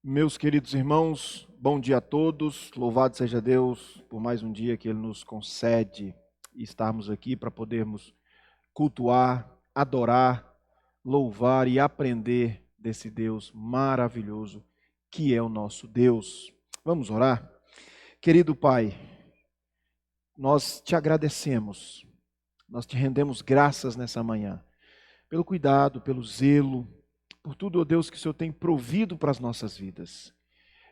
Meus queridos irmãos, bom dia a todos. Louvado seja Deus por mais um dia que Ele nos concede e estarmos aqui para podermos cultuar, adorar, louvar e aprender desse Deus maravilhoso que é o nosso Deus. Vamos orar? Querido Pai, nós te agradecemos, nós te rendemos graças nessa manhã, pelo cuidado, pelo zelo, por tudo, ó Deus, que o Senhor tem provido para as nossas vidas.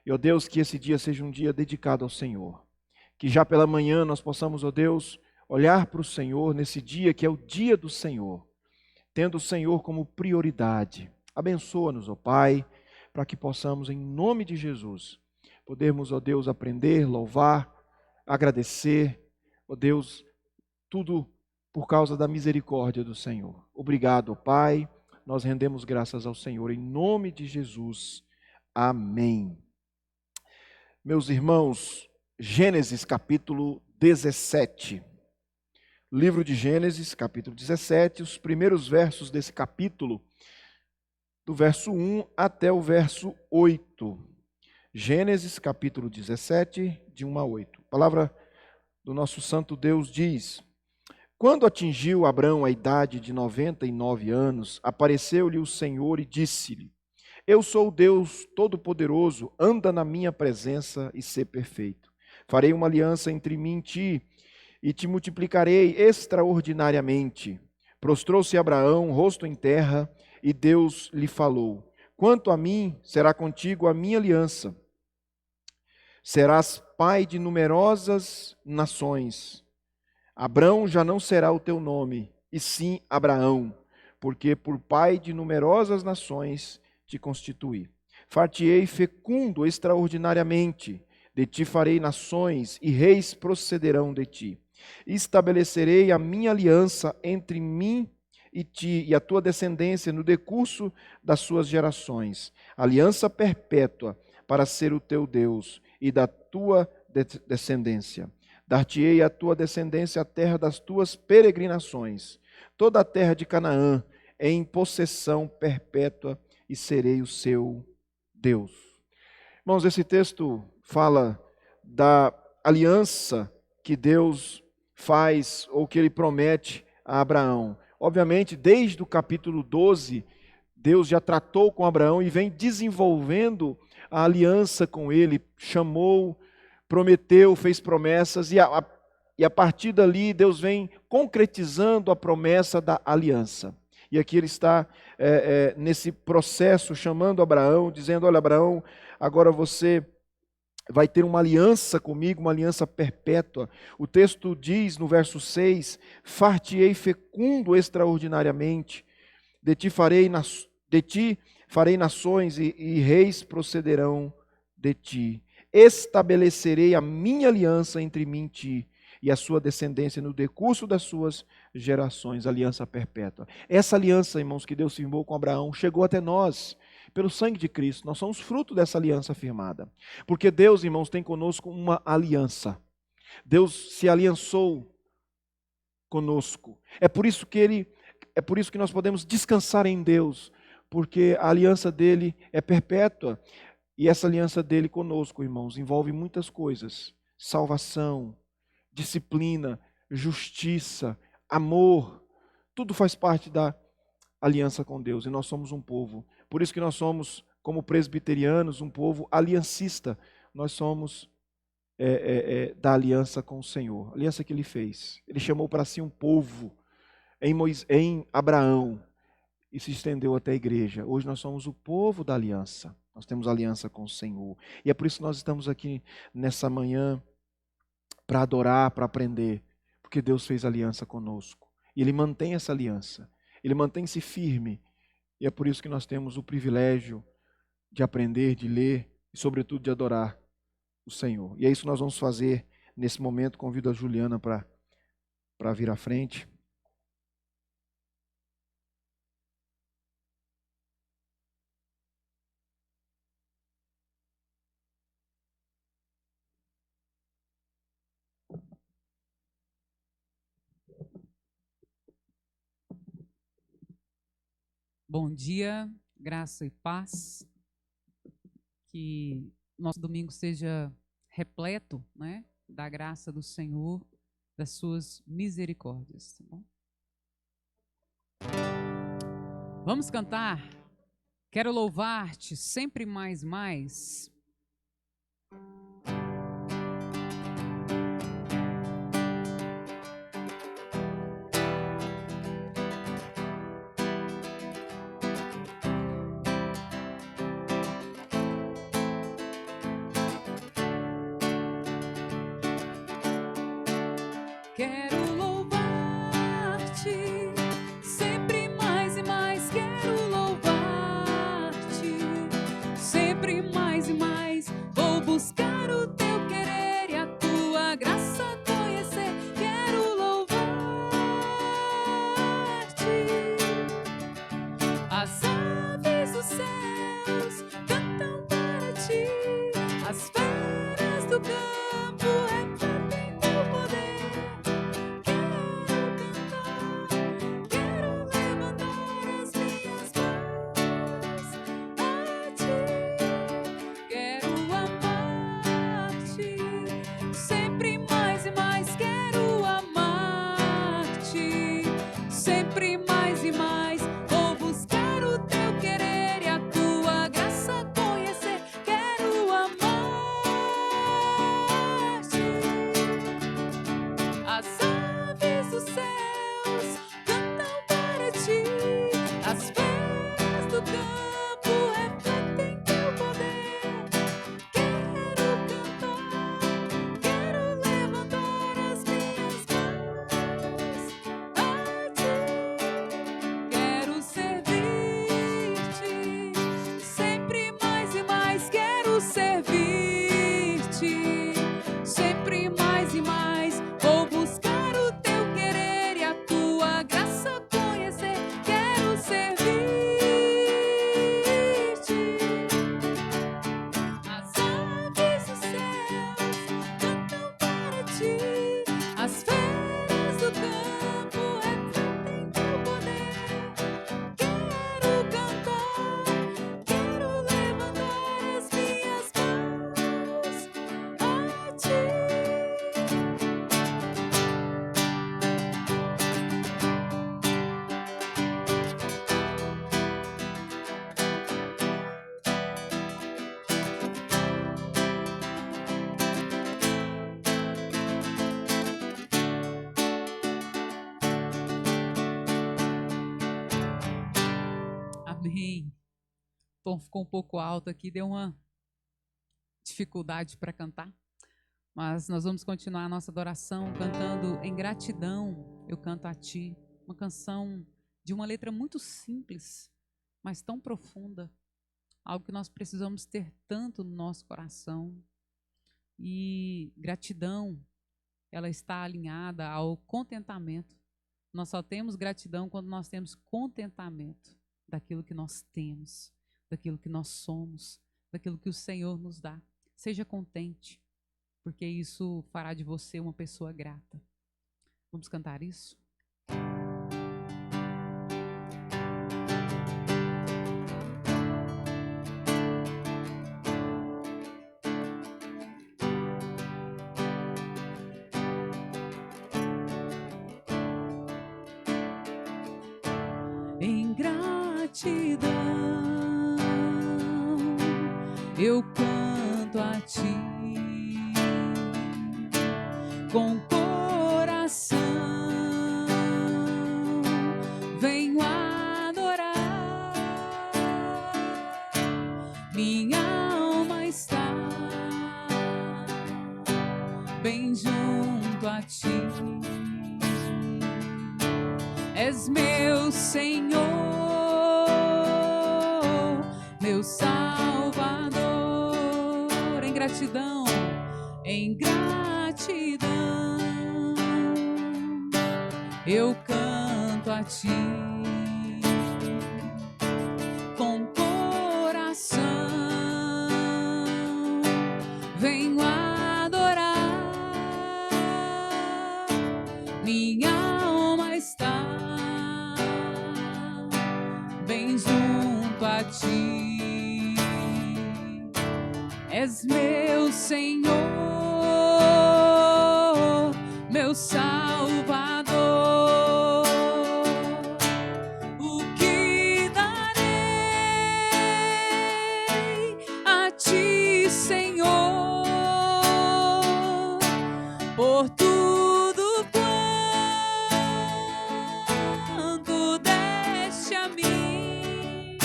E, ó Deus, que esse dia seja um dia dedicado ao Senhor. Que já pela manhã nós possamos, ó Deus, olhar para o Senhor nesse dia que é o dia do Senhor, tendo o Senhor como prioridade. Abençoa-nos, ó Pai, para que possamos, em nome de Jesus, podermos, ó Deus, aprender, louvar, agradecer, ó Deus, tudo por causa da misericórdia do Senhor. Obrigado, ó Pai, nós rendemos graças ao Senhor, em nome de Jesus. Amém. Meus irmãos, Gênesis capítulo 17. Livro de Gênesis, capítulo 17, os primeiros versos desse capítulo, do verso 1 até o verso 8. Gênesis capítulo 17, de 1 a 8. A palavra do nosso santo Deus diz: Quando atingiu Abrão a idade de 99 anos, apareceu-lhe o Senhor e disse-lhe: Eu sou o Deus Todo-Poderoso, anda na minha presença e sê perfeito. Farei uma aliança entre mim e ti, e te multiplicarei extraordinariamente. Prostrou-se Abraão, rosto em terra, e Deus lhe falou: Quanto a mim, será contigo a minha aliança. Serás pai de numerosas nações. Abrão já não será o teu nome, e sim Abraão, porque por pai de numerosas nações te constituí. Far-te-ei fecundo extraordinariamente, de ti farei nações, e reis procederão de ti. Estabelecerei a minha aliança entre mim e ti, e a tua descendência no decurso das suas gerações, aliança perpétua para ser o teu Deus e da tua descendência. Dar-te-ei à tua descendência a terra das tuas peregrinações, toda a terra de Canaã, em possessão perpétua, e serei o seu Deus. Irmãos, esse texto fala da aliança que Deus faz, ou que Ele promete a Abraão. Obviamente, desde o capítulo 12, Deus já tratou com Abraão e vem desenvolvendo a aliança com ele, chamou, prometeu, fez promessas, e a partir dali Deus vem concretizando a promessa da aliança. E aqui ele está nesse processo, chamando Abraão, dizendo: olha, Abraão, agora você vai ter uma aliança comigo, uma aliança perpétua. O texto diz no verso 6, far-te-ei fecundo extraordinariamente, de ti farei nações e reis procederão de ti. Estabelecerei a minha aliança entre mim e ti, e a sua descendência no decurso das suas gerações, aliança perpétua. Essa aliança, irmãos, que Deus firmou com Abraão, chegou até nós, pelo sangue de Cristo. Nós somos fruto dessa aliança firmada. Porque Deus, irmãos, tem conosco uma aliança. Deus se aliançou conosco. É por isso que nós podemos descansar em Deus, porque a aliança dele é perpétua. E essa aliança dele conosco, irmãos, envolve muitas coisas: salvação, disciplina, justiça, amor. Tudo faz parte da aliança com Deus, e nós somos um povo. Por isso que nós somos, como presbiterianos, um povo aliancista. Nós somos da aliança com o Senhor, a aliança que Ele fez. Ele chamou para si um povo em Abraão e se estendeu até a igreja. Hoje nós somos o povo da aliança. Nós temos aliança com o Senhor. E é por isso que nós estamos aqui nessa manhã para adorar, para aprender, porque Deus fez aliança conosco. E Ele mantém essa aliança. Ele mantém-se firme. E é por isso que nós temos o privilégio de aprender, de ler e, sobretudo, de adorar o Senhor. E é isso que nós vamos fazer nesse momento. Convido a Juliana para vir à frente. Bom dia, graça e paz. Que nosso domingo seja repleto, né, da graça do Senhor, das suas misericórdias, tá bom? Vamos cantar. Quero louvar-te sempre mais, mais. Quero louvar-te sempre mais e mais. Quero louvar-te sempre mais e mais. Vou buscar o teu querer e a tua graça conhecer. Quero louvar-te. As aves dos céus cantam para ti. As feras do campo refletem teu poder. Quero levantar as minhas mãos a ti. Quero amar-te sempre mais e mais. Quero amar-te sempre mais e mais. Vou buscar o teu querer e a tua graça conhecer. Quero amar-te. As aves dos céus cantam para ti. As feras do campo refletem teu poder. Quero cantar, quero levantar as minhas mãos a ti. Quero servir-te sempre mais e mais. Quero servir-te sempre mais e mais. Vou buscar o teu querer e a tua graça conhecer. Quero servir-te. As aves dos céus cantam para ti. As feras do campo refletem teu poder. Quero cantar, quero levantar as minhas mãos a ti. Amém. O tom ficou um pouco alto aqui, deu uma dificuldade para cantar. Mas nós vamos continuar a nossa adoração cantando Em Gratidão Eu Canto a Ti. Uma canção de uma letra muito simples, mas tão profunda. Algo que nós precisamos ter tanto no nosso coração. E gratidão, ela está alinhada ao contentamento. Nós só temos gratidão quando nós temos contentamento daquilo que nós temos, daquilo que nós somos, daquilo que o Senhor nos dá. Seja contente, porque isso fará de você uma pessoa grata. Vamos cantar isso? Em gratidão eu canto a ti com coração, venho adorar, minha alma está bem junto a ti. És meu Senhor, meu Salvador. Em gratidão, em gratidão, eu canto a ti com coração, venho adorar, minha alma está bem junto a ti. És meu Senhor, meu Salvador. O que darei a ti, Senhor, por tudo quanto deste a mim?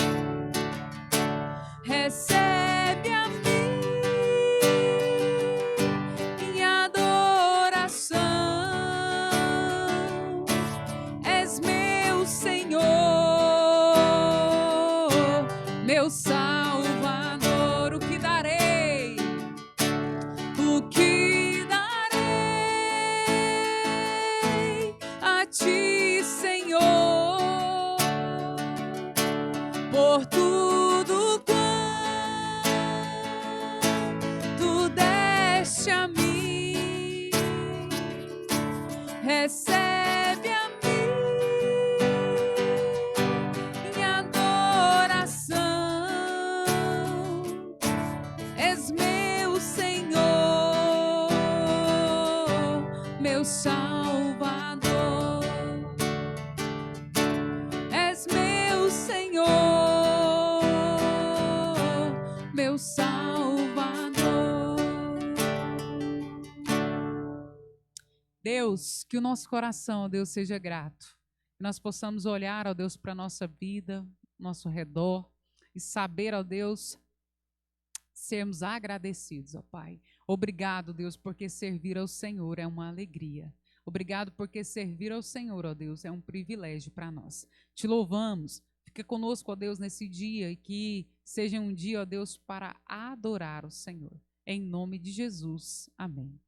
Recebe a minha adoração. És meu Senhor, meu Salvador. O que darei? O que darei a ti, Senhor, por tudo quanto deste a mim? Recebe a minha adoração. És meu Senhor, meu Salvador. És meu Senhor, meu Salvador. Deus, que o nosso coração, ó Deus, seja grato. Que nós possamos olhar, ó Deus, para a nossa vida, nosso redor, e saber, ó Deus, sermos agradecidos, ó Pai. Obrigado, Deus, porque servir ao Senhor é uma alegria. Obrigado porque servir ao Senhor, ó Deus, é um privilégio para nós. Te louvamos. Fica conosco, ó Deus, nesse dia, e que seja um dia, ó Deus, para adorar o Senhor. Em nome de Jesus. Amém.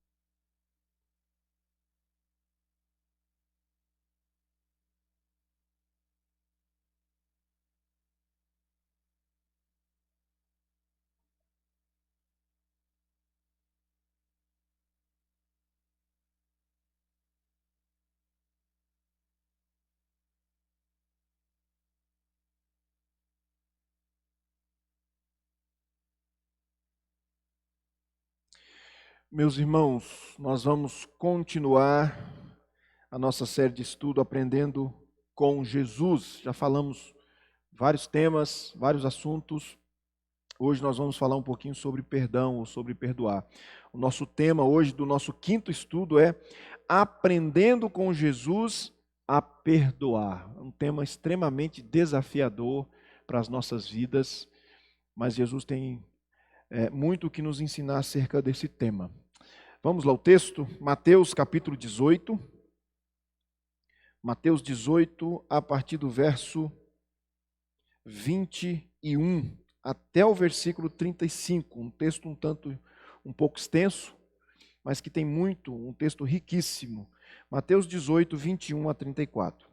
Meus irmãos, nós vamos continuar a nossa série de estudo Aprendendo com Jesus. Já falamos vários temas, vários assuntos. Hoje nós vamos falar um pouquinho sobre perdão ou sobre perdoar. O nosso tema hoje do nosso quinto estudo é Aprendendo com Jesus a perdoar. Um tema extremamente desafiador para as nossas vidas, mas Jesus tem muito o que nos ensinar acerca desse tema. Vamos lá, o texto, Mateus capítulo 18. Mateus 18, a partir do verso 21 até o versículo 35. Um texto um pouco extenso, mas que tem um texto riquíssimo. Mateus 18, 21 a 34.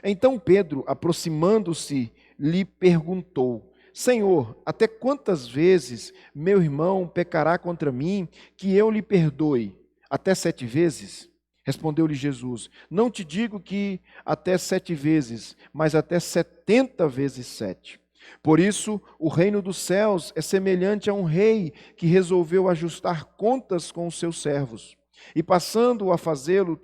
Então Pedro, aproximando-se, lhe perguntou: Senhor, até quantas vezes meu irmão pecará contra mim, que eu lhe perdoe? Até 7 vezes? Respondeu-lhe Jesus: Não te digo que até 7 vezes, mas até 70 vezes 7. Por isso, o reino dos céus é semelhante a um rei que resolveu ajustar contas com os seus servos. E passando a fazê-lo,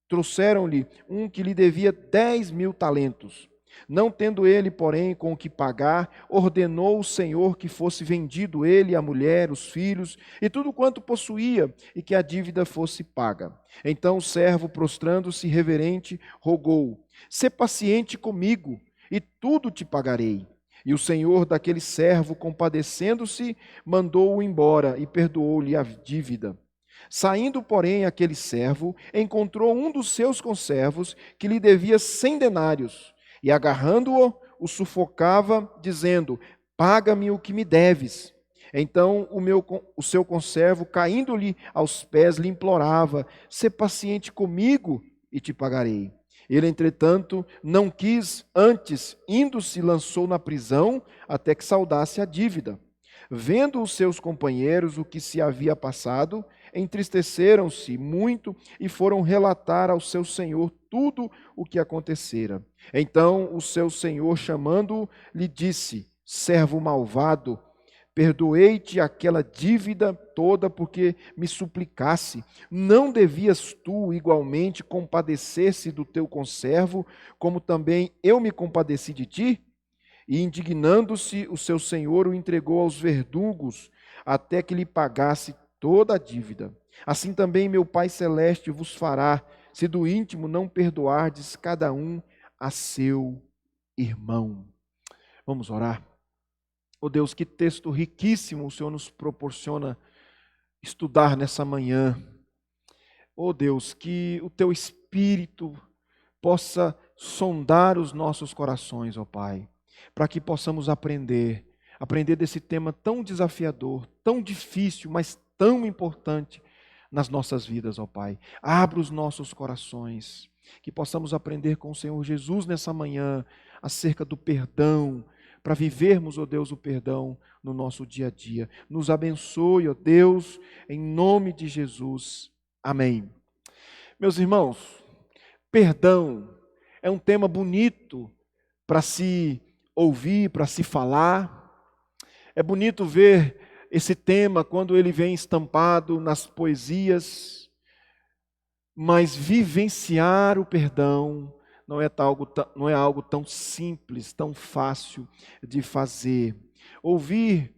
trouxeram-lhe um que lhe devia 10.000 talentos. Não tendo ele, porém, com o que pagar, ordenou o Senhor que fosse vendido ele, a mulher, os filhos e tudo quanto possuía, e que a dívida fosse paga. Então o servo, prostrando-se reverente, rogou: Sê paciente comigo, e tudo te pagarei. E o senhor daquele servo, compadecendo-se, mandou-o embora e perdoou-lhe a dívida. Saindo, porém, aquele servo, encontrou um dos seus conservos que lhe devia 100 denários. E agarrando-o, o sufocava, dizendo: Paga-me o que me deves. Então o seu conservo, caindo-lhe aos pés, lhe implorava: Sê paciente comigo e te pagarei. Ele, entretanto, não quis, antes, indo-se, lançou na prisão até que saldasse a dívida. Vendo os seus companheiros o que se havia passado, entristeceram-se muito e foram relatar ao seu senhor tudo o que acontecera. Então o seu senhor, chamando-o, lhe disse: Servo malvado, Perdoei-te aquela dívida toda porque me suplicasse. Não devias tu igualmente compadecer-se do teu conservo, como também eu me compadeci de ti? E indignando-se, o seu senhor o entregou aos verdugos, até que lhe pagasse toda a dívida. Assim também meu Pai Celeste vos fará, se do íntimo não perdoardes cada um a seu irmão. Vamos orar. Oh Deus, que texto riquíssimo o Senhor nos proporciona estudar nessa manhã. Oh Deus, que o Teu Espírito possa sondar os nossos corações, ó Pai, para que possamos aprender desse tema tão desafiador, tão difícil, mas tão importante nas nossas vidas, ó Pai. Abra os nossos corações, que possamos aprender com o Senhor Jesus nessa manhã acerca do perdão, para vivermos, ó Deus, o perdão no nosso dia a dia. Nos abençoe, ó Deus, em nome de Jesus. Amém. Meus irmãos, perdão é um tema bonito para se ouvir, para se falar. É bonito ver esse tema quando ele vem estampado nas poesias, mas vivenciar o perdão não é algo tão simples, tão fácil de fazer. Ouvir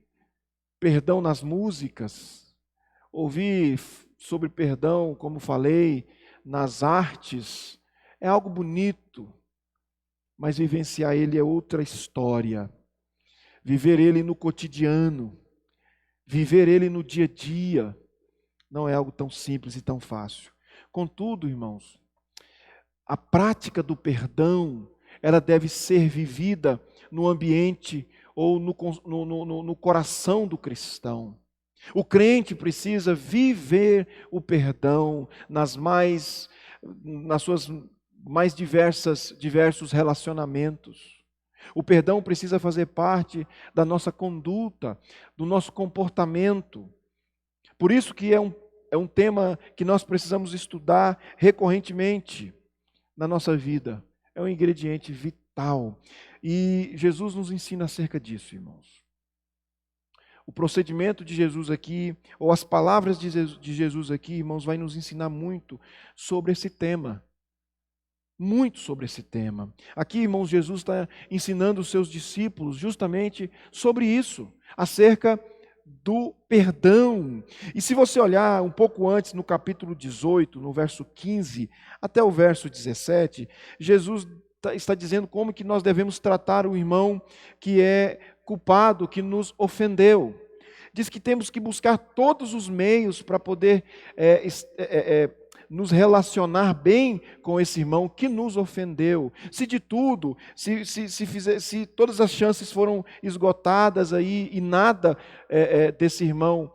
perdão nas músicas, ouvir sobre perdão, como falei, nas artes, é algo bonito, mas vivenciar ele é outra história. Viver ele no cotidiano, viver ele no dia a dia, não é algo tão simples e tão fácil. Contudo, irmãos, a prática do perdão, ela deve ser vivida no ambiente ou no coração do cristão. O crente precisa viver o perdão nas suas mais diversos relacionamentos. O perdão precisa fazer parte da nossa conduta, do nosso comportamento. Por isso que é um tema que nós precisamos estudar recorrentemente na nossa vida. É um ingrediente vital. E Jesus nos ensina acerca disso, irmãos. O procedimento de Jesus aqui, ou as palavras de Jesus aqui, irmãos, vai nos ensinar muito sobre esse tema. Muito sobre esse tema. Aqui, irmãos, Jesus está ensinando os seus discípulos justamente sobre isso, acerca do perdão. E se você olhar um pouco antes, no capítulo 18, no verso 15, até o verso 17, Jesus está dizendo como que nós devemos tratar o irmão que é culpado, que nos ofendeu. Diz que temos que buscar todos os meios para poder nos relacionar bem com esse irmão que nos ofendeu. Se de tudo, se todas as chances foram esgotadas aí e nada desse irmão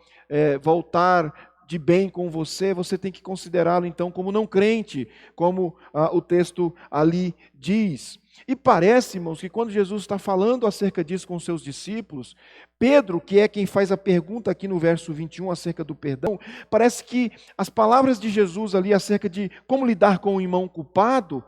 voltar de bem com você, você tem que considerá-lo então como não crente, como o texto ali diz. E parece, irmãos, que quando Jesus está falando acerca disso com os seus discípulos, Pedro, que é quem faz a pergunta aqui no verso 21 acerca do perdão, parece que as palavras de Jesus ali acerca de como lidar com o irmão culpado,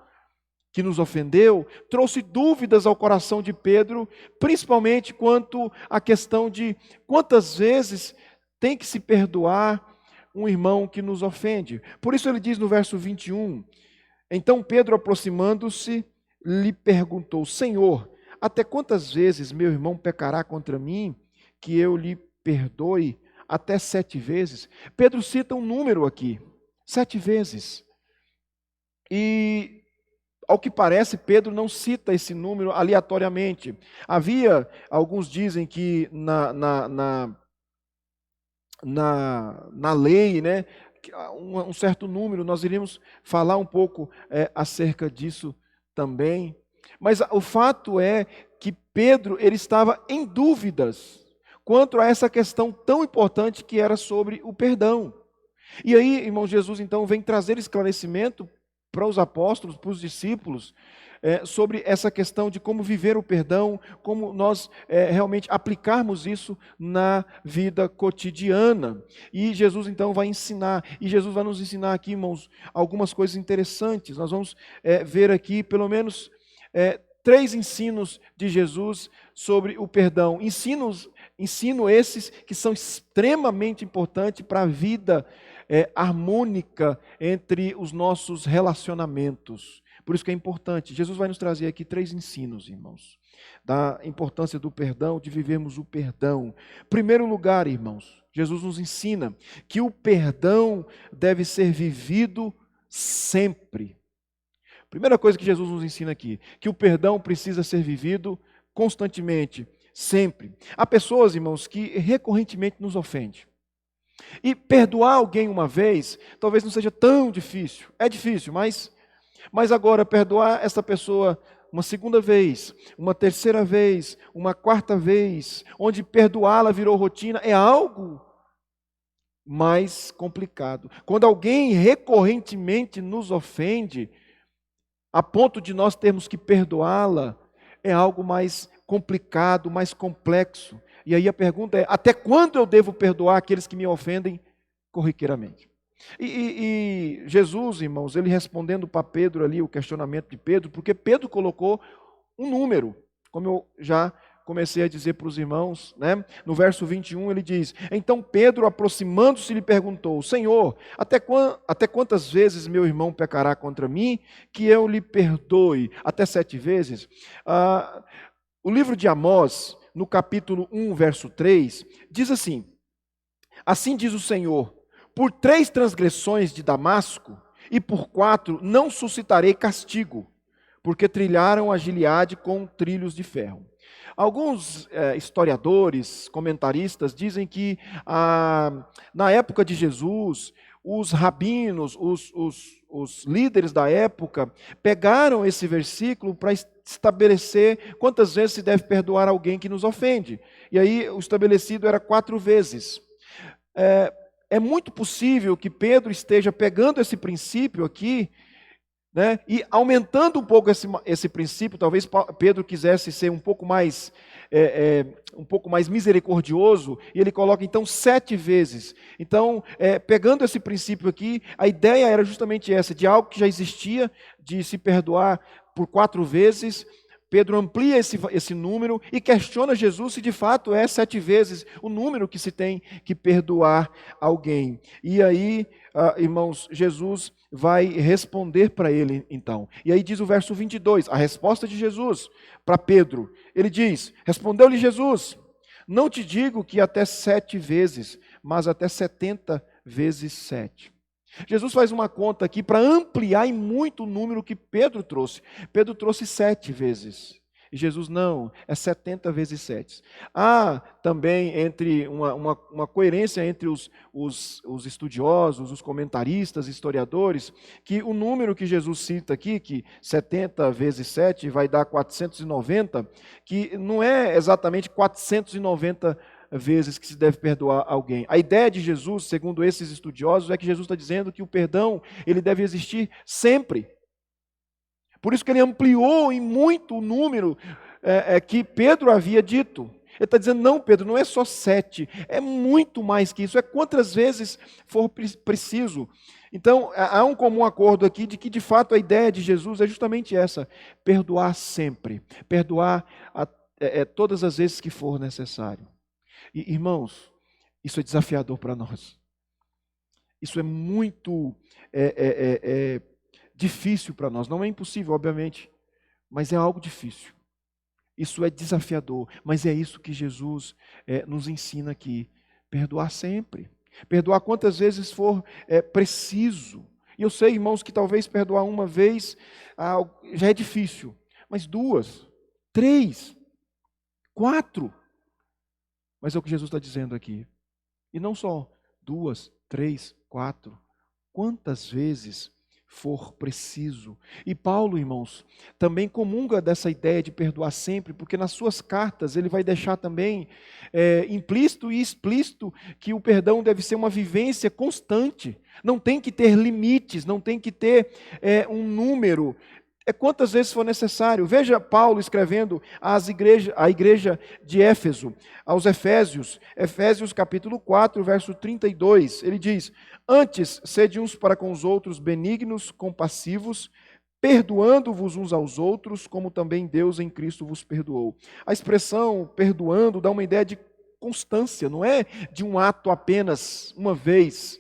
que nos ofendeu, trouxe dúvidas ao coração de Pedro, principalmente quanto à questão de quantas vezes tem que se perdoar um irmão que nos ofende. Por isso ele diz no verso 21, então Pedro, aproximando-se, lhe perguntou, Senhor, até quantas vezes meu irmão pecará contra mim, que eu lhe perdoe? Até 7 vezes? Pedro cita um número aqui, 7 vezes. E, ao que parece, Pedro não cita esse número aleatoriamente. Alguns dizem que na lei, né, um certo número, nós iríamos falar um pouco acerca disso também. Mas o fato é que Pedro ele estava em dúvidas quanto a essa questão tão importante que era sobre o perdão. E aí, irmão, Jesus então vem trazer esclarecimento para os apóstolos, para os discípulos, sobre essa questão de como viver o perdão, como nós realmente aplicarmos isso na vida cotidiana. E Jesus então vai ensinar, e Jesus vai nos ensinar aqui, irmãos, algumas coisas interessantes. Nós vamos ver aqui pelo menos 3 ensinos de Jesus sobre o perdão. Ensinos Ensino esses que são extremamente importantes para a vida harmônica entre os nossos relacionamentos. Por isso que é importante. Jesus vai nos trazer aqui 3 ensinos, irmãos, da importância do perdão, de vivermos o perdão. Primeiro lugar, irmãos, Jesus nos ensina que o perdão deve ser vivido sempre. Primeira coisa que Jesus nos ensina aqui, que o perdão precisa ser vivido constantemente, sempre. Há pessoas, irmãos, que recorrentemente nos ofendem. E perdoar alguém uma vez, talvez não seja tão difícil. É difícil, mas agora perdoar essa pessoa uma segunda vez, uma terceira vez, uma quarta vez, onde perdoá-la virou rotina, é algo mais complicado. Quando alguém recorrentemente nos ofende, a ponto de nós termos que perdoá-la, é algo mais complicado, mais complexo. E aí a pergunta é, até quando eu devo perdoar aqueles que me ofendem corriqueiramente? E Jesus, irmãos, ele respondendo para Pedro ali, o questionamento de Pedro, porque Pedro colocou um número, como eu já comecei a dizer para os irmãos, né? No verso 21 ele diz, então Pedro aproximando-se lhe perguntou, Senhor, até quantas vezes meu irmão pecará contra mim, que eu lhe perdoe? Até 7 vezes? O livro de Amós, no capítulo 1, verso 3, diz assim, assim diz o Senhor, por 3 transgressões de Damasco, e por 4 não suscitarei castigo, porque trilharam a Gileade com trilhos de ferro. Alguns historiadores, comentaristas, dizem que na época de Jesus, os rabinos, os líderes da época, pegaram esse versículo para estabelecer quantas vezes se deve perdoar alguém que nos ofende. E aí o estabelecido era 4 vezes. É muito possível que Pedro esteja pegando esse princípio aqui, né, e aumentando um pouco esse princípio. Talvez Pedro quisesse ser um pouco mais misericordioso, e ele coloca então 7 vezes. Então, pegando esse princípio aqui, a ideia era justamente essa, de algo que já existia, de se perdoar por 4 vezes. Pedro amplia esse número e questiona Jesus se de fato é 7 vezes o número que se tem que perdoar alguém. E aí, irmãos, Jesus vai responder para ele então. E aí diz o verso 22, a resposta de Jesus para Pedro. Ele diz, respondeu-lhe Jesus, não te digo que até 7 vezes, mas até 70 vezes 7. Jesus faz uma conta aqui para ampliar em muito o número que Pedro trouxe. Pedro trouxe 7 vezes. E Jesus não, é 70 vezes 7. Há também uma coerência entre os estudiosos, os comentaristas, historiadores, que o número que Jesus cita aqui, que 70 vezes 7 vai dar 490, que não é exatamente 490 vezes que se deve perdoar alguém. A ideia de Jesus, segundo esses estudiosos, é que Jesus está dizendo que o perdão ele deve existir sempre. Por isso que ele ampliou em muito o número que Pedro havia dito. Ele está dizendo, não, Pedro, não é só 7, é muito mais que isso, é quantas vezes for preciso. Então, há um comum acordo aqui de que, de fato, a ideia de Jesus é justamente essa, perdoar sempre, perdoar todas as vezes que for necessário. E, irmãos, isso é desafiador para nós. Isso é muito difícil para nós. Não é impossível, obviamente, mas é algo difícil. Isso é desafiador, mas é isso que Jesus nos ensina aqui. Perdoar sempre. Perdoar quantas vezes for preciso. E eu sei, irmãos, que talvez perdoar uma vez já é difícil, mas 2, 3, 4... Mas é o que Jesus está dizendo aqui. E não só 2, 3, 4. Quantas vezes for preciso. E Paulo, irmãos, também comunga dessa ideia de perdoar sempre, porque nas suas cartas ele vai deixar também implícito e explícito que o perdão deve ser uma vivência constante. Não tem que ter limites, não tem que ter um número. Quantas vezes for necessário. Veja Paulo escrevendo à igreja de Éfeso, aos Efésios, Efésios capítulo 4, verso 32, ele diz, antes, sede uns para com os outros benignos, compassivos, perdoando-vos uns aos outros, como também Deus em Cristo vos perdoou. A expressão perdoando dá uma ideia de constância, não é de um ato apenas uma vez.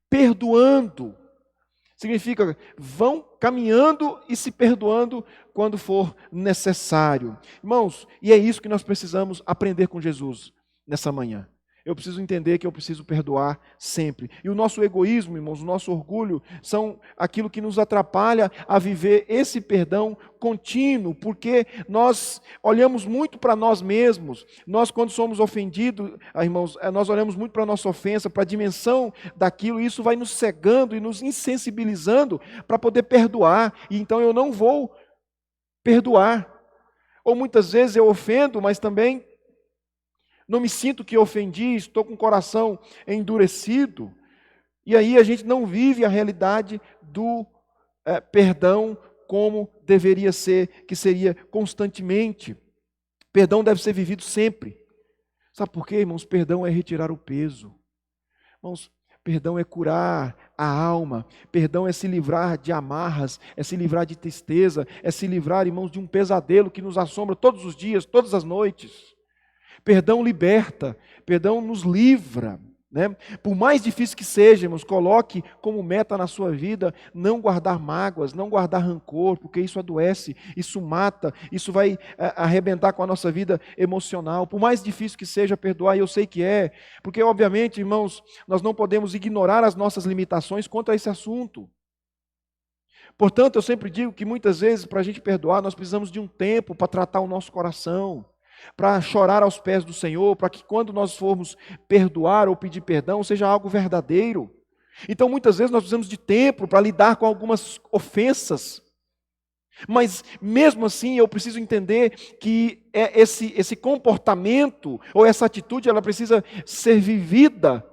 Perdoando significa vão caminhando e se perdoando quando for necessário. Irmãos, e é isso que nós precisamos aprender com Jesus nessa manhã. Eu preciso entender que eu preciso perdoar sempre. E o nosso egoísmo, irmãos, o nosso orgulho, são aquilo que nos atrapalha a viver esse perdão contínuo, porque nós olhamos muito para nós mesmos. Nós, quando somos ofendidos, irmãos, nós olhamos muito para a nossa ofensa, para a dimensão daquilo, e isso vai nos cegando e nos insensibilizando para poder perdoar. E então eu não vou perdoar. Ou muitas vezes eu ofendo, mas também não me sinto que ofendi, estou com o coração endurecido. E aí a gente não vive a realidade do perdão como deveria ser, que seria constantemente. Perdão deve ser vivido sempre. Sabe por quê, irmãos? Perdão é retirar o peso. Irmãos, perdão é curar a alma. Perdão é se livrar de amarras, é se livrar de tristeza, é se livrar, irmãos, de um pesadelo que nos assombra todos os dias, todas as noites. Perdão liberta, perdão nos livra, né? Por mais difícil que seja, irmãos, coloque como meta na sua vida não guardar mágoas, não guardar rancor, porque isso adoece, isso mata, isso vai arrebentar com a nossa vida emocional. Por mais difícil que seja perdoar, e eu sei que é, porque obviamente, irmãos, nós não podemos ignorar as nossas limitações quanto a esse assunto. Portanto, eu sempre digo que muitas vezes para a gente perdoar, nós precisamos de um tempo para tratar o nosso coração, para chorar aos pés do Senhor, para que quando nós formos perdoar ou pedir perdão, seja algo verdadeiro. Então muitas vezes nós precisamos de tempo para lidar com algumas ofensas, mas mesmo assim eu preciso entender que esse comportamento ou essa atitude, ela precisa ser vivida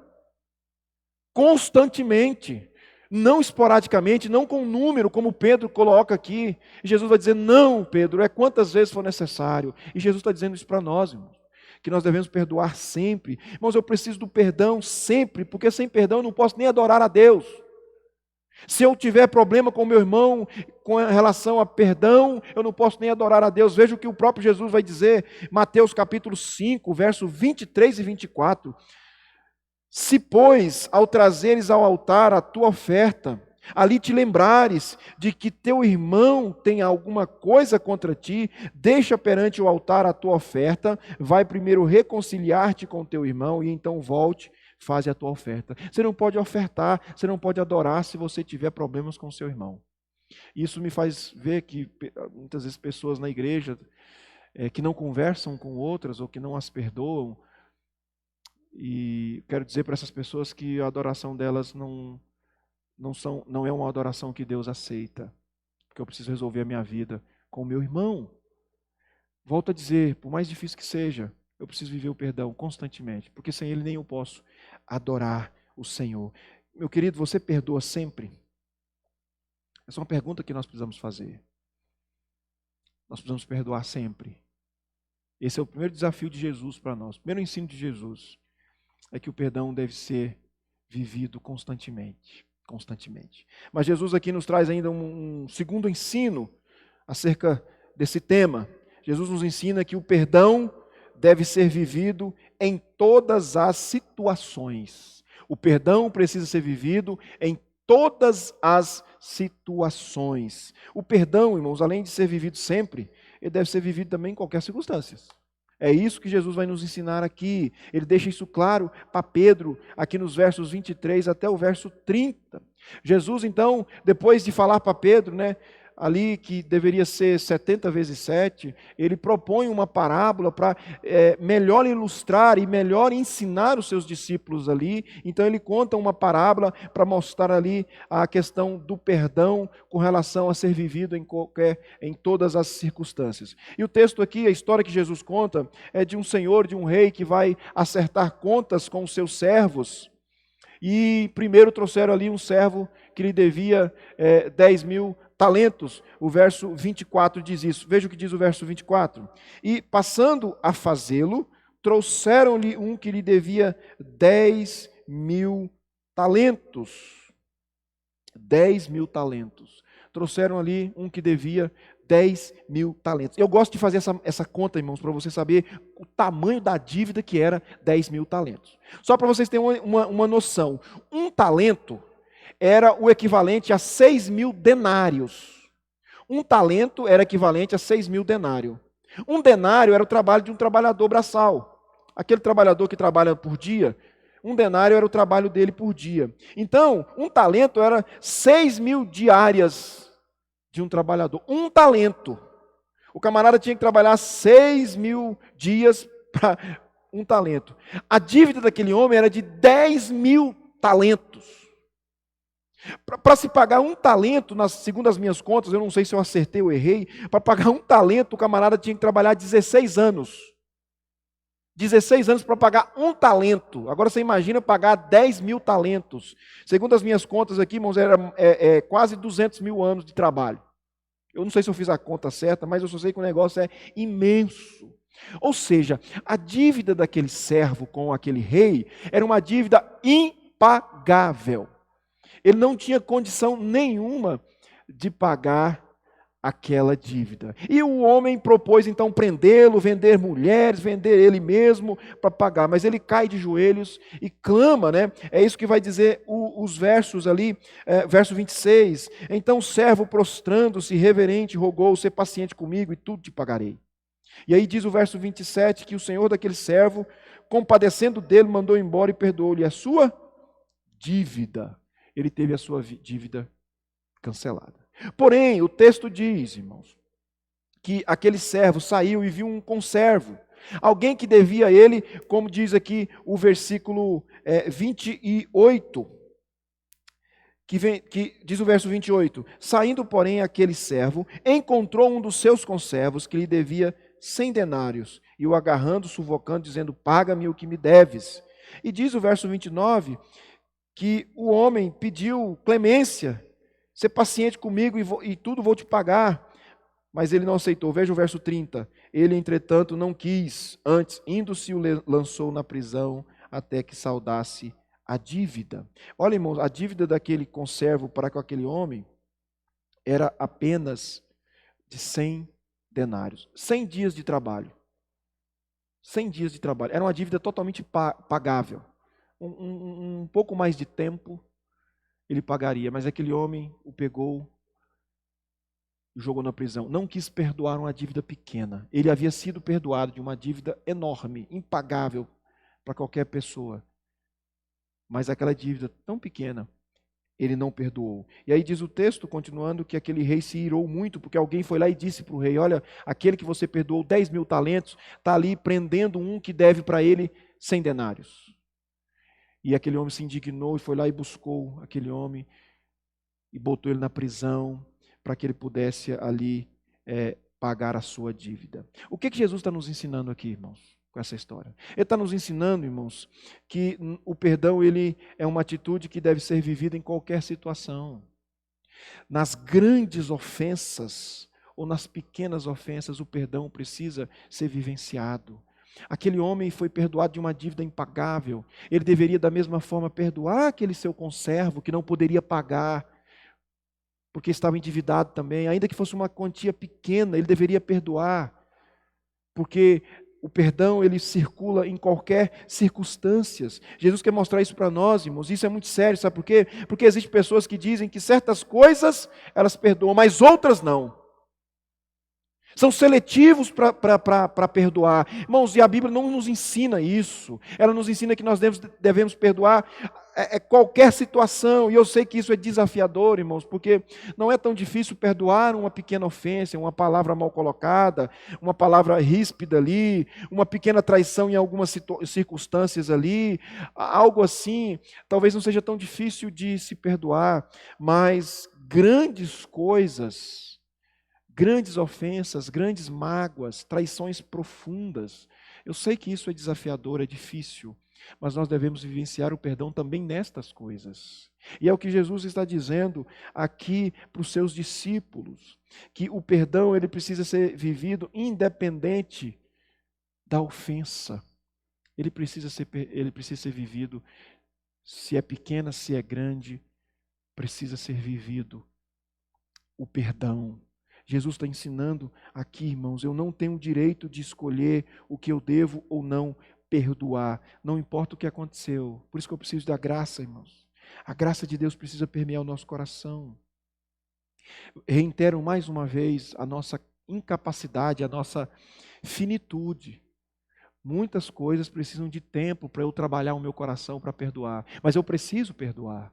constantemente. Não esporadicamente, não com número, como Pedro coloca aqui. E Jesus vai dizer, não, Pedro, é quantas vezes for necessário. E Jesus está dizendo isso para nós, irmãos, que nós devemos perdoar sempre. Irmãos, eu preciso do perdão sempre, porque sem perdão eu não posso nem adorar a Deus. Se eu tiver problema com meu irmão, com relação a perdão, eu não posso nem adorar a Deus. Veja o que o próprio Jesus vai dizer, Mateus capítulo 5, verso 23 e 24. Se, pois, ao trazeres ao altar a tua oferta, ali te lembrares de que teu irmão tem alguma coisa contra ti, deixa perante o altar a tua oferta, vai primeiro reconciliar-te com teu irmão e então volte, faze a tua oferta. Você não pode ofertar, você não pode adorar se você tiver problemas com seu irmão. Isso me faz ver que muitas vezes pessoas na igreja que não conversam com outras ou que não as perdoam, e quero dizer para essas pessoas que a adoração delas não é uma adoração que Deus aceita, porque eu preciso resolver a minha vida com o meu irmão. Volto a dizer, por mais difícil que seja, eu preciso viver o perdão constantemente, porque sem ele nem eu posso adorar o Senhor. Meu querido, você perdoa sempre? Essa é uma pergunta que nós precisamos fazer. Nós precisamos perdoar sempre. Esse é o primeiro desafio de Jesus para nós, o primeiro ensino de Jesus. É que o perdão deve ser vivido constantemente. Mas Jesus aqui nos traz ainda um segundo ensino acerca desse tema. Jesus nos ensina que o perdão deve ser vivido em todas as situações. O perdão precisa ser vivido em todas as situações. O perdão, irmãos, além de ser vivido sempre, ele deve ser vivido também em qualquer circunstância. É isso que Jesus vai nos ensinar aqui. Ele deixa isso claro para Pedro, aqui nos versos 23 até o verso 30. Jesus, então, depois de falar para Pedro, ali que deveria ser 70 vezes 7, ele propõe uma parábola para melhor ilustrar e melhor ensinar os seus discípulos ali. Então ele conta uma parábola para mostrar ali a questão do perdão com relação a ser vivido em todas as circunstâncias. E o texto aqui, a história que Jesus conta, é de um senhor, de um rei que vai acertar contas com os seus servos. E primeiro trouxeram ali um servo que lhe devia 10.000 talentos. O verso 24 diz isso. Veja o que diz o verso 24. E passando a fazê-lo, trouxeram-lhe um que lhe devia 10.000 talentos. 10.000 talentos. trouxeram ali um que devia 10 mil talentos. Eu gosto de fazer essa conta, irmãos, para você saber o tamanho da dívida que era 10 mil talentos. Só para vocês terem uma noção, um talento era o equivalente a 6 mil denários. Um talento era equivalente a 6 mil denários. Um denário era o trabalho de um trabalhador braçal. Aquele trabalhador que trabalha por dia, um denário era o trabalho dele por dia. Então, um talento era 6 mil diárias de um trabalhador. Um talento. O camarada tinha que trabalhar 6 mil dias para um talento. A dívida daquele homem era de 10 mil talentos. Para se pagar um talento, segundo as minhas contas, eu não sei se eu acertei ou errei, para pagar um talento, o camarada tinha que trabalhar 16 anos. 16 anos para pagar um talento. Agora você imagina pagar 10 mil talentos. Segundo as minhas contas aqui, irmãos, era quase 200 mil anos de trabalho. Eu não sei se eu fiz a conta certa, mas eu só sei que o negócio é imenso. Ou seja, a dívida daquele servo com aquele rei era uma dívida impagável. Ele não tinha condição nenhuma de pagar aquela dívida. E o homem propôs então prendê-lo, vender mulheres, vender ele mesmo para pagar. Mas ele cai de joelhos e clama, né? É isso que vai dizer os versos ali, verso 26. Então o servo prostrando-se, reverente, rogou: ser paciente comigo e tudo te pagarei. E aí diz o verso 27 que o senhor daquele servo, compadecendo dele, mandou embora e perdoou-lhe a sua dívida. Ele teve a sua dívida cancelada. Porém, o texto diz, irmãos, que aquele servo saiu e viu um conservo, alguém que devia a ele, como diz aqui o versículo 28, que diz o verso 28, saindo, porém, aquele servo, encontrou um dos seus conservos que lhe devia 100 denários, e o agarrando, sufocando, dizendo: paga-me o que me deves. E diz o verso 29, que o homem pediu clemência, ser paciente comigo e tudo vou te pagar. Mas ele não aceitou. Veja o verso 30. Ele, entretanto, não quis. Antes, indo-se, o lançou na prisão até que saudasse a dívida. Olha, irmãos, a dívida daquele conservo para com aquele homem era apenas de 100 denários. 100 dias de trabalho. 100 dias de trabalho. Era uma dívida totalmente pagável. Um pouco mais de tempo ele pagaria, mas aquele homem o pegou e jogou na prisão. Não quis perdoar uma dívida pequena. Ele havia sido perdoado de uma dívida enorme, impagável para qualquer pessoa. Mas aquela dívida tão pequena, ele não perdoou. E aí diz o texto, continuando, que aquele rei se irou muito, porque alguém foi lá e disse para o rei: olha, aquele que você perdoou 10 mil talentos, está ali prendendo um que deve para ele 100 denários. E aquele homem se indignou e foi lá e buscou aquele homem e botou ele na prisão para que ele pudesse ali pagar a sua dívida. O que Jesus está nos ensinando aqui, irmãos, com essa história? Ele está nos ensinando, irmãos, que o perdão ele é uma atitude que deve ser vivida em qualquer situação. Nas grandes ofensas ou nas pequenas ofensas, o perdão precisa ser vivenciado. Aquele homem foi perdoado de uma dívida impagável. Ele deveria da mesma forma perdoar aquele seu conservo que não poderia pagar, porque estava endividado também. Ainda que fosse uma quantia pequena, ele deveria perdoar, porque o perdão ele circula em qualquer circunstância. Jesus quer mostrar isso para nós, irmãos. Isso é muito sério, sabe por quê? Porque existem pessoas que dizem que certas coisas elas perdoam, mas outras não. São seletivos para perdoar. Irmãos, e a Bíblia não nos ensina isso. Ela nos ensina que nós devemos perdoar qualquer situação. E eu sei que isso é desafiador, irmãos, porque não é tão difícil perdoar uma pequena ofensa, uma palavra mal colocada, uma palavra ríspida ali, uma pequena traição em algumas circunstâncias ali. Algo assim, talvez não seja tão difícil de se perdoar, mas grandes coisas, grandes ofensas, grandes mágoas, traições profundas. Eu sei que isso é desafiador, é difícil, mas nós devemos vivenciar o perdão também nestas coisas. E é o que Jesus está dizendo aqui para os seus discípulos, que o perdão ele precisa ser vivido independente da ofensa. Ele precisa ser vivido, se é pequena, se é grande, precisa ser vivido. o perdão. Jesus está ensinando aqui, irmãos, eu não tenho o direito de escolher o que eu devo ou não perdoar. Não importa o que aconteceu. Por isso que eu preciso da graça, irmãos. A graça de Deus precisa permear o nosso coração. Reitero mais uma vez a nossa incapacidade, a nossa finitude. Muitas coisas precisam de tempo para eu trabalhar o meu coração para perdoar. Mas eu preciso perdoar.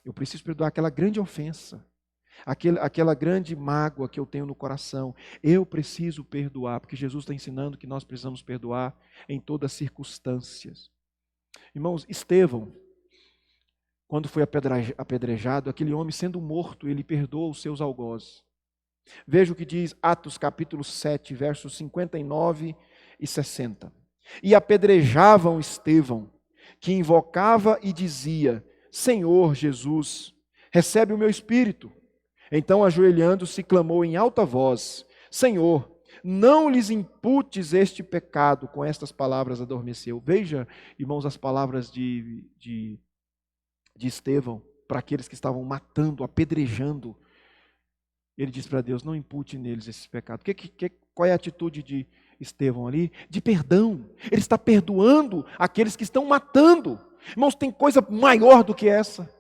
Eu preciso perdoar aquela grande ofensa. Aquela grande mágoa que eu tenho no coração, eu preciso perdoar, porque Jesus está ensinando que nós precisamos perdoar em todas as circunstâncias. Irmãos, Estevão, quando foi apedrejado, aquele homem sendo morto, ele perdoa os seus algozes. Veja o que diz Atos capítulo 7, versos 59 e 60. E apedrejavam Estevão, que invocava e dizia: Senhor Jesus, recebe o meu espírito. Então, ajoelhando-se, clamou em alta voz: Senhor, não lhes imputes este pecado. Com estas palavras adormeceu. Veja, irmãos, as palavras de Estevão para aqueles que estavam matando, apedrejando. Ele diz para Deus: não impute neles esse pecado. Qual é a atitude de Estevão ali? De perdão. Ele está perdoando aqueles que estão matando. Irmãos, tem coisa maior do que essa.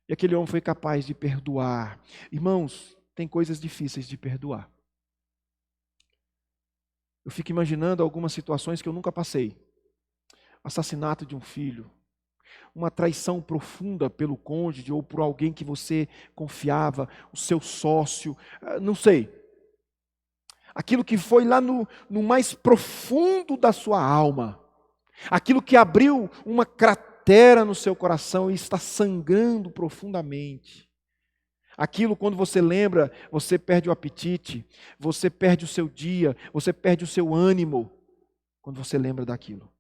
E aquele homem foi capaz de perdoar. Irmãos, tem coisas difíceis de perdoar. Eu fico imaginando algumas situações que eu nunca passei. Assassinato de um filho. Uma traição profunda pelo cônjuge ou por alguém que você confiava, o seu sócio, não sei. Aquilo que foi lá no mais profundo da sua alma. Aquilo que abriu uma cratera no seu coração e está sangrando profundamente. Aquilo, quando você lembra, você perde o apetite, você perde o seu dia, você perde o seu ânimo, quando você lembra daquilo.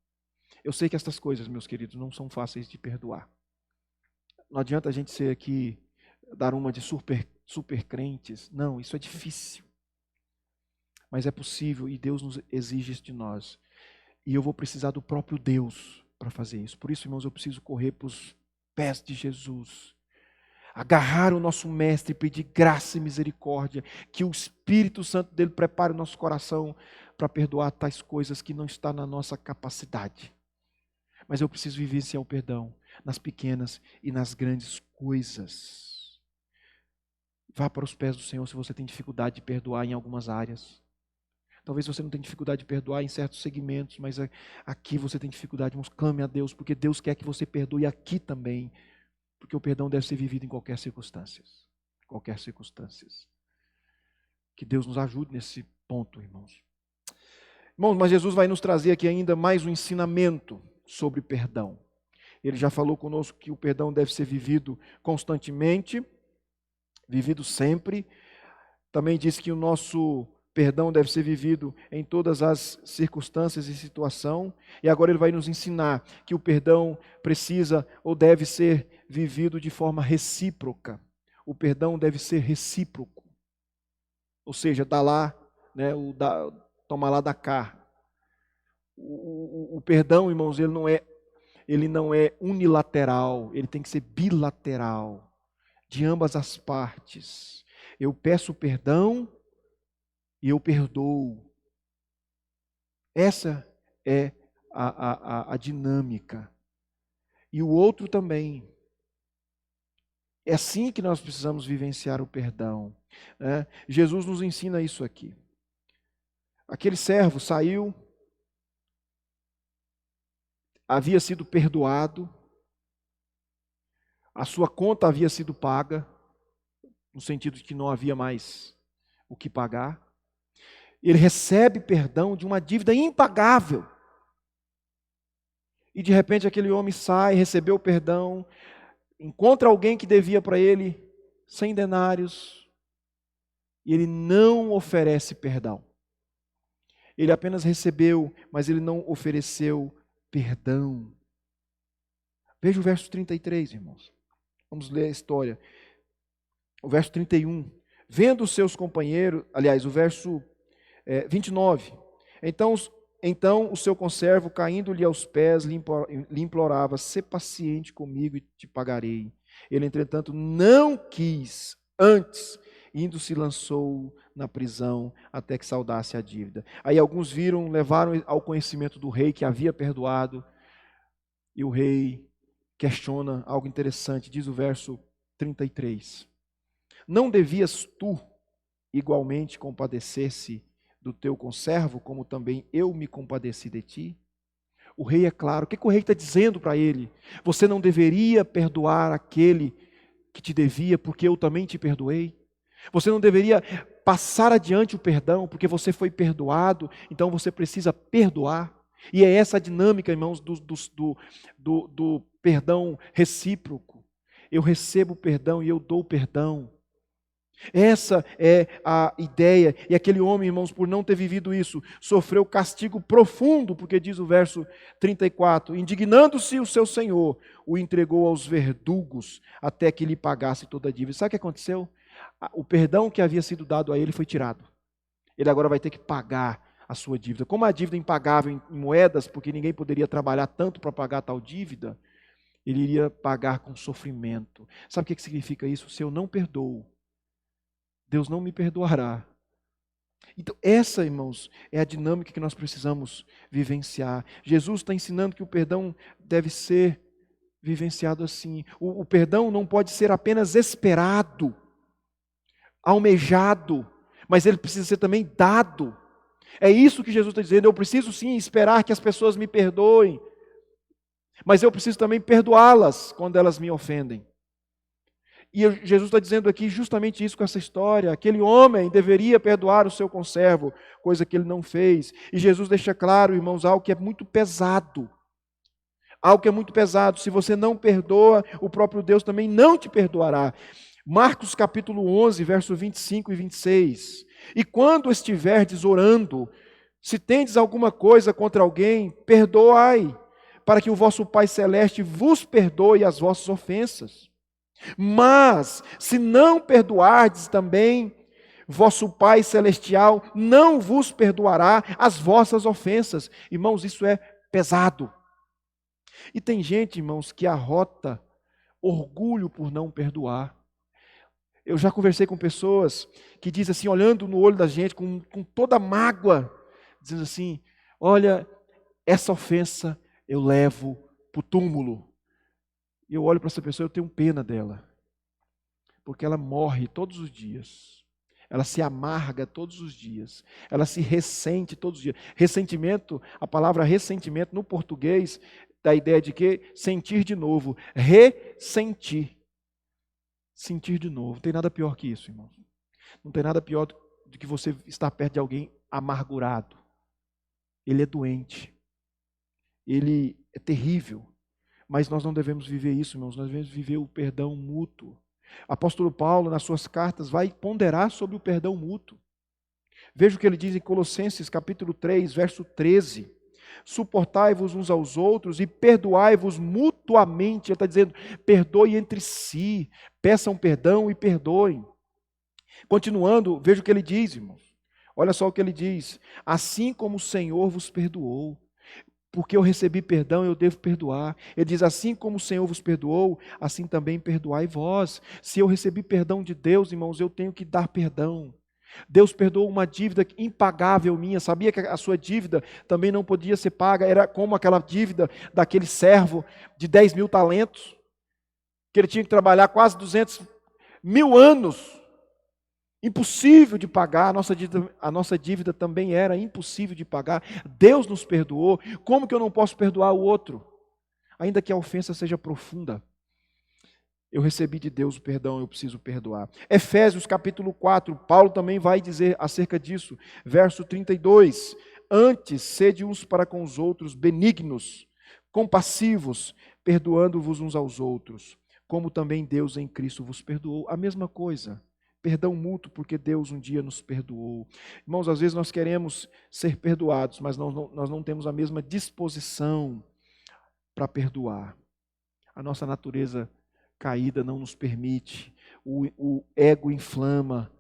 Eu sei que estas coisas, meus queridos, não são fáceis de perdoar. Não adianta a gente ser aqui, dar uma de super crentes. Não, isso é difícil. Mas é possível e Deus nos exige isso de nós. E eu vou precisar do próprio Deus para fazer isso. Por isso, irmãos, eu preciso correr para os pés de Jesus. Agarrar o nosso Mestre e pedir graça e misericórdia. Que o Espírito Santo dele prepare o nosso coração para perdoar tais coisas que não está na nossa capacidade. Mas eu preciso vivenciar o perdão nas pequenas e nas grandes coisas. Vá para os pés do Senhor se você tem dificuldade de perdoar em algumas áreas. Talvez você não tenha dificuldade de perdoar em certos segmentos, mas aqui você tem dificuldade. Mas clame a Deus, porque Deus quer que você perdoe aqui também. Porque o perdão deve ser vivido em qualquer circunstância. Qualquer circunstância. Que Deus nos ajude nesse ponto, irmãos. Irmãos, mas Jesus vai nos trazer aqui ainda mais um ensinamento sobre perdão. Ele já falou conosco que o perdão deve ser vivido constantemente, vivido sempre. Também disse que o nosso perdão deve ser vivido em todas as circunstâncias e situação. E agora ele vai nos ensinar que o perdão precisa ou deve ser vivido de forma recíproca. O perdão deve ser recíproco. Ou seja, dá lá, né, toma lá da cá. O perdão, irmãos, ele não é unilateral, ele tem que ser bilateral, de ambas as partes. Eu peço perdão e eu perdoo. Essa é a dinâmica. E o outro também. É assim que nós precisamos vivenciar o perdão, né? Jesus nos ensina isso aqui. Aquele servo saiu, havia sido perdoado, a sua conta havia sido paga, no sentido de que não havia mais o que pagar. Ele recebe perdão de uma dívida impagável. E de repente aquele homem sai, recebeu o perdão, encontra alguém que devia para ele 100 denários, e ele não oferece perdão. Ele apenas recebeu, mas ele não ofereceu perdão. Veja o verso 33, irmãos. Vamos ler a história. O verso 31. Vendo os seus companheiros, aliás, o verso 29. Então o seu conservo, caindo-lhe aos pés, lhe implorava: sê paciente comigo e te pagarei. Ele, entretanto, não quis Antes, indo se lançou na prisão até que saudasse a dívida. Aí alguns viram, levaram ao conhecimento do rei que havia perdoado, e o rei questiona algo interessante, diz o verso 33. Não devias tu igualmente compadecer-se do teu conservo, como também eu me compadeci de ti? O rei é claro. O que o rei está dizendo para ele? Você não deveria perdoar aquele que te devia, porque eu também te perdoei? Você não deveria passar adiante o perdão, porque você foi perdoado, então você precisa perdoar. E é essa a dinâmica, irmãos, do perdão recíproco. Eu recebo perdão e eu dou perdão. Essa é a ideia. E aquele homem, irmãos, por não ter vivido isso, sofreu castigo profundo, porque diz o verso 34, indignando-se o seu senhor, o entregou aos verdugos até que lhe pagasse toda a dívida. Sabe o que aconteceu? O perdão que havia sido dado a ele foi tirado. Ele agora vai ter que pagar a sua dívida. Como a dívida impagável em moedas, porque ninguém poderia trabalhar tanto para pagar tal dívida, ele iria pagar com sofrimento. Sabe o que significa isso? Se eu não perdoo, Deus não me perdoará. Então, essa, irmãos, é a dinâmica que nós precisamos vivenciar. Jesus está ensinando que o perdão deve ser vivenciado assim. O perdão não pode ser apenas esperado, almejado, mas ele precisa ser também dado. É isso que Jesus está dizendo. Eu preciso sim esperar que as pessoas me perdoem, mas eu preciso também perdoá-las quando elas me ofendem. E Jesus está dizendo aqui justamente isso com essa história. Aquele homem deveria perdoar o seu conservo, coisa que ele não fez. E Jesus deixa claro, irmãos, algo que é muito pesado. Algo que é muito pesado. Se você não perdoa, o próprio Deus também não te perdoará. Marcos capítulo 11, verso 25 e 26. E quando estiverdes orando, se tendes alguma coisa contra alguém, perdoai, para que o vosso Pai Celeste vos perdoe as vossas ofensas. Mas, se não perdoardes também, vosso Pai Celestial não vos perdoará as vossas ofensas. Irmãos, isso é pesado. E tem gente, irmãos, que arrota orgulho por não perdoar. Eu já conversei com pessoas que dizem assim, olhando no olho da gente, com toda mágoa, dizendo assim, olha, essa ofensa eu levo para o túmulo. E eu olho para essa pessoa e eu tenho pena dela. Porque ela morre todos os dias. Ela se amarga todos os dias. Ela se ressente todos os dias. Ressentimento, a palavra ressentimento no português, dá a ideia de que sentir de novo. Ressentir. Sentir de novo. Não tem nada pior que isso, irmãos. Não tem nada pior do que você estar perto de alguém amargurado. Ele é doente. Ele é terrível. Mas nós não devemos viver isso, irmãos. Nós devemos viver o perdão mútuo. Apóstolo Paulo, nas suas cartas, vai ponderar sobre o perdão mútuo. Veja o que ele diz em Colossenses capítulo 3, verso 13. Suportai-vos uns aos outros e perdoai-vos mutuamente. Ele está dizendo, perdoe entre si, peçam perdão e perdoem. Continuando, veja o que ele diz, irmãos. Olha só o que ele diz. Assim como o Senhor vos perdoou, porque eu recebi perdão, eu devo perdoar. Ele diz, assim como o Senhor vos perdoou, assim também perdoai vós. Se eu recebi perdão de Deus, irmãos, eu tenho que dar perdão. Deus perdoou uma dívida impagável minha. Sabia que a sua dívida também não podia ser paga? Era como aquela dívida daquele servo de 10 mil talentos, que ele tinha que trabalhar quase 200.000 anos. Impossível de pagar, a nossa dívida também era impossível de pagar. Deus nos perdoou. Como que eu não posso perdoar o outro? Ainda que a ofensa seja profunda. Eu recebi de Deus o perdão, eu preciso perdoar. Efésios capítulo 4, Paulo também vai dizer acerca disso. Verso 32. Antes, sede uns para com os outros benignos, compassivos, perdoando-vos uns aos outros, como também Deus em Cristo vos perdoou. A mesma coisa. Perdão mútuo, porque Deus um dia nos perdoou. Irmãos, às vezes nós queremos ser perdoados, mas nós não temos a mesma disposição para perdoar. A nossa natureza caída não nos permite. O ego inflama.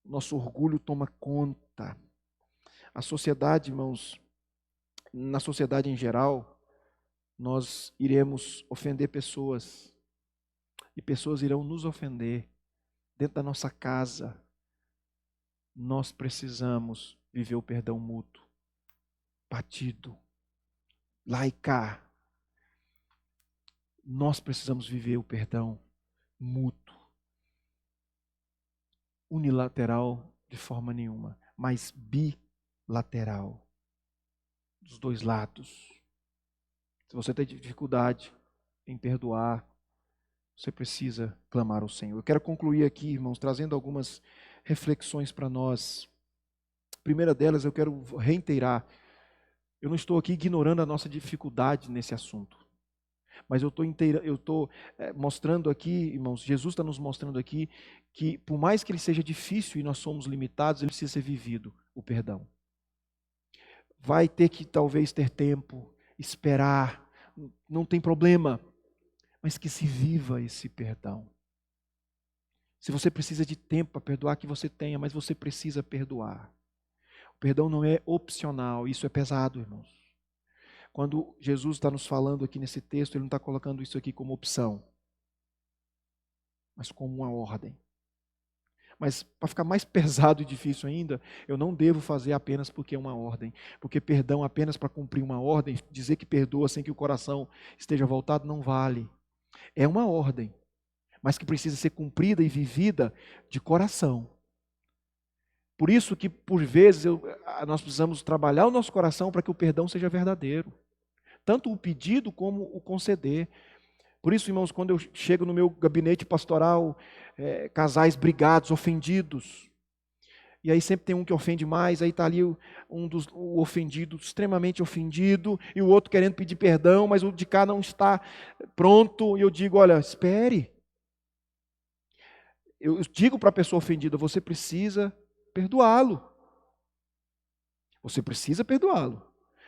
Nosso orgulho toma conta. A sociedade, irmãos, na sociedade em geral, nós iremos ofender pessoas. E pessoas irão nos ofender. dentro da nossa casa, nós precisamos viver o perdão mútuo, partido, lá e cá. Nós precisamos viver o perdão mútuo, unilateral de forma nenhuma, mas bilateral, dos dois lados. Se você tem dificuldade em perdoar, você precisa clamar ao Senhor. Eu quero concluir aqui, irmãos, trazendo algumas reflexões para nós. A primeira delas, eu quero reiterar, eu não estou aqui ignorando a nossa dificuldade nesse assunto. Mas eu estou mostrando aqui, irmãos, Jesus está nos mostrando aqui que por mais que ele seja difícil e nós somos limitados, ele precisa ser vivido, o perdão. Vai ter que talvez ter tempo, esperar, não tem problema, mas que se viva esse perdão. Se você precisa de tempo para perdoar, que você tenha, mas você precisa perdoar. O perdão não é opcional, isso é pesado, irmãos. Quando Jesus está nos falando aqui nesse texto, ele não está colocando isso aqui como opção, mas como uma ordem. Mas para ficar mais pesado e difícil ainda, eu não devo fazer apenas porque é uma ordem. Porque perdão apenas para cumprir uma ordem, dizer que perdoa sem que o coração esteja voltado, não vale. É uma ordem, mas que precisa ser cumprida e vivida de coração. Por isso que, por vezes, nós precisamos trabalhar o nosso coração para que o perdão seja verdadeiro. Tanto o pedido como o conceder. Por isso, irmãos, quando eu chego no meu gabinete pastoral, casais brigados, ofendidos, e aí sempre tem um que ofende mais, aí está ali o ofendido, extremamente ofendido, e o outro querendo pedir perdão, mas o de cá não está pronto, e eu digo, olha, espere. Eu digo para a pessoa ofendida, você precisa perdoá-lo. Você precisa perdoá-lo.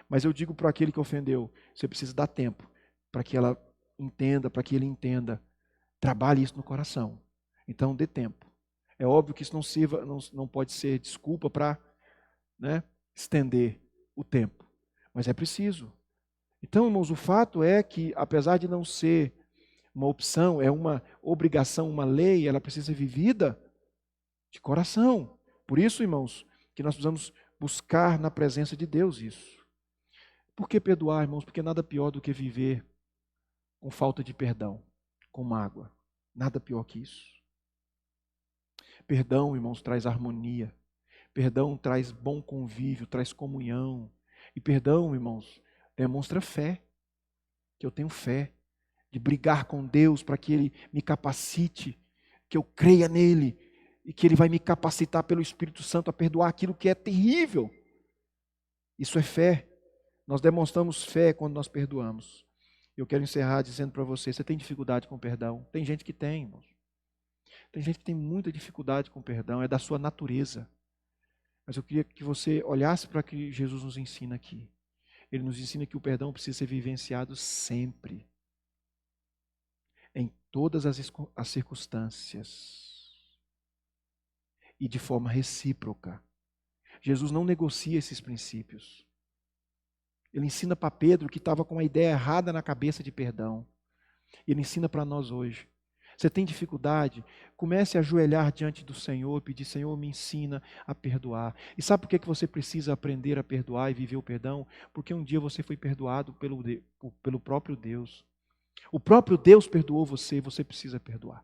Mas eu digo para aquele que ofendeu, você precisa dar tempo para que ela entenda, para que ele entenda. Trabalhe isso no coração. Então dê tempo. É óbvio que isso não pode ser desculpa para estender o tempo. Mas é preciso. Então, irmãos, o fato é que, apesar de não ser uma opção, é uma obrigação, uma lei, ela precisa ser vivida de coração. Por isso, irmãos, que nós precisamos buscar na presença de Deus isso. Por que perdoar, irmãos? Porque nada pior do que viver com falta de perdão, com mágoa. Nada pior que isso. Perdão, irmãos, traz harmonia. Perdão traz bom convívio, traz comunhão. E perdão, irmãos, demonstra fé. Que eu tenho fé de brigar com Deus para que Ele me capacite, que eu creia nele e que Ele vai me capacitar pelo Espírito Santo a perdoar aquilo que é terrível. Isso é fé. Nós demonstramos fé quando nós perdoamos. Eu quero encerrar dizendo para você, você tem dificuldade com perdão? Tem gente que tem, irmãos. Tem gente que tem muita dificuldade com perdão, é da sua natureza. Mas eu queria que você olhasse para o que Jesus nos ensina aqui. Ele nos ensina que o perdão precisa ser vivenciado sempre. Em todas as circunstâncias. E de forma recíproca. Jesus não negocia esses princípios. Ele ensina para Pedro que estava com uma ideia errada na cabeça de perdão. Ele ensina para nós hoje. Você tem dificuldade? Comece a ajoelhar diante do Senhor, pedir, Senhor, me ensina a perdoar. E sabe por que você precisa aprender a perdoar e viver o perdão? Porque um dia você foi perdoado pelo próprio Deus. O próprio Deus perdoou você, você precisa perdoar.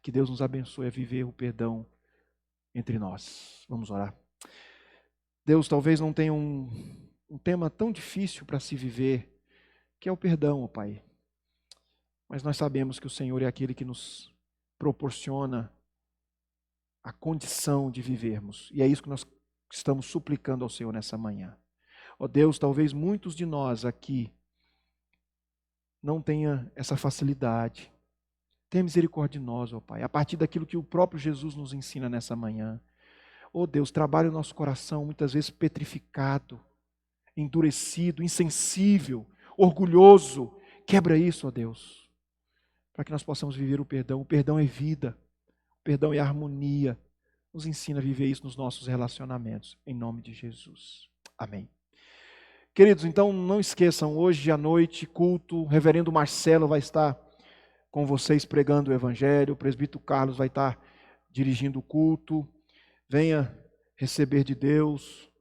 Que Deus nos abençoe a viver o perdão entre nós. Vamos orar. Deus, talvez não tenha um tema tão difícil para se viver, que é o perdão, ó Pai. Mas nós sabemos que o Senhor é aquele que nos proporciona a condição de vivermos. E é isso que nós estamos suplicando ao Senhor nessa manhã. Ó Deus, talvez muitos de nós aqui não tenha essa facilidade. Tenha misericórdia de nós, ó Pai, a partir daquilo que o próprio Jesus nos ensina nessa manhã. Ó Deus, trabalhe o nosso coração muitas vezes petrificado, endurecido, insensível, orgulhoso. Quebra isso, ó Deus, para que nós possamos viver o perdão. O perdão é vida, o perdão é harmonia. Nos ensina a viver isso nos nossos relacionamentos, em nome de Jesus. Amém. Queridos, então não esqueçam, hoje à noite, culto, o reverendo Marcelo vai estar com vocês pregando o Evangelho, o presbítero Carlos vai estar dirigindo o culto. Venha receber de Deus,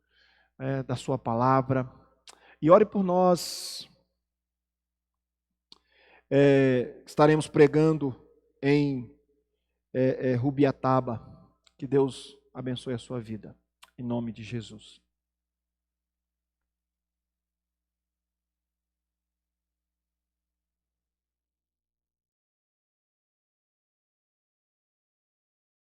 da sua palavra. E ore por nós. Estaremos pregando em Rubiataba. Que Deus abençoe a sua vida. Em nome de Jesus.